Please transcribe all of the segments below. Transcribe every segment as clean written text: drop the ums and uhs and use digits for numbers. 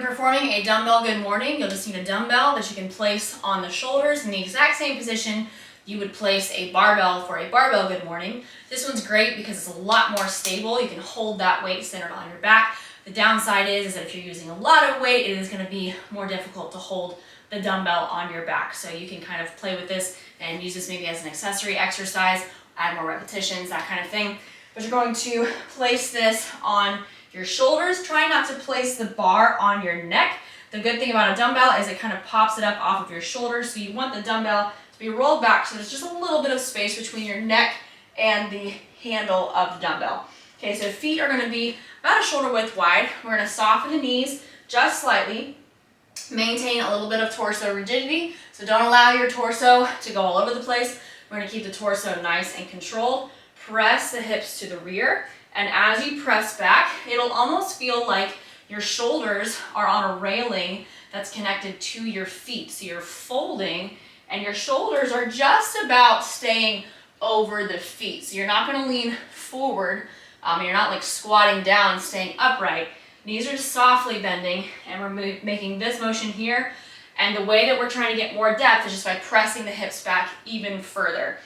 performing a dumbbell good morning, you'll just need a dumbbell that you can place on the shoulders in the exact same position you would place a barbell for a barbell good morning. This one's great because it's a lot more stable. You can hold that weight centered on your back. The downside is that if you're using a lot of weight, it is going to be more difficult to hold the dumbbell on your back. So you can kind of play with this and use this maybe as an accessory exercise, add more repetitions, that kind of thing. But you're going to place this on your shoulders. Try not to place the bar on your neck. The good thing about a dumbbell is it kind of pops it up off of your shoulders. So you want the dumbbell to be rolled back so there's just a little bit of space between your neck and the handle of the dumbbell. Okay, so feet are going to be about a shoulder width wide. We're going to soften the knees just slightly. Maintain a little bit of torso rigidity. So don't allow your torso to go all over the place. We're going to keep the torso nice and controlled. Press the hips to the rear. And as you press back, it'll almost feel like your shoulders are on a railing that's connected to your feet. So you're folding and your shoulders are just about staying over the feet. So you're not going to lean forward. You're not like squatting down, staying upright. Knees are just softly bending, and we're making this motion here. And the way that we're trying to get more depth is just by pressing the hips back even further.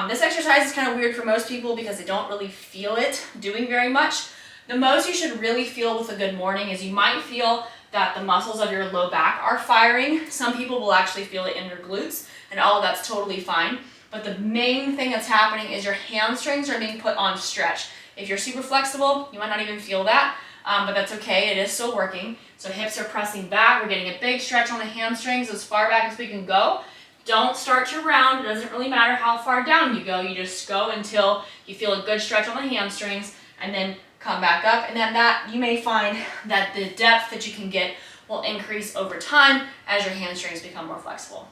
This exercise is kind of weird for most people because they don't really feel it doing very much. The most you should really feel with a good morning is you might feel that the muscles of your low back are firing. Some people will actually feel it in their glutes, and all of that's totally fine. But the main thing that's happening is your hamstrings are being put on stretch. If you're super flexible, you might not even feel that, but that's okay. It is still working. So hips are pressing back. We're getting a big stretch on the hamstrings as far back as we can go. Don't start to round. It doesn't really matter how far down you go. You just go until you feel a good stretch on the hamstrings and then come back up. And then you may find that the depth that you can get will increase over time as your hamstrings become more flexible.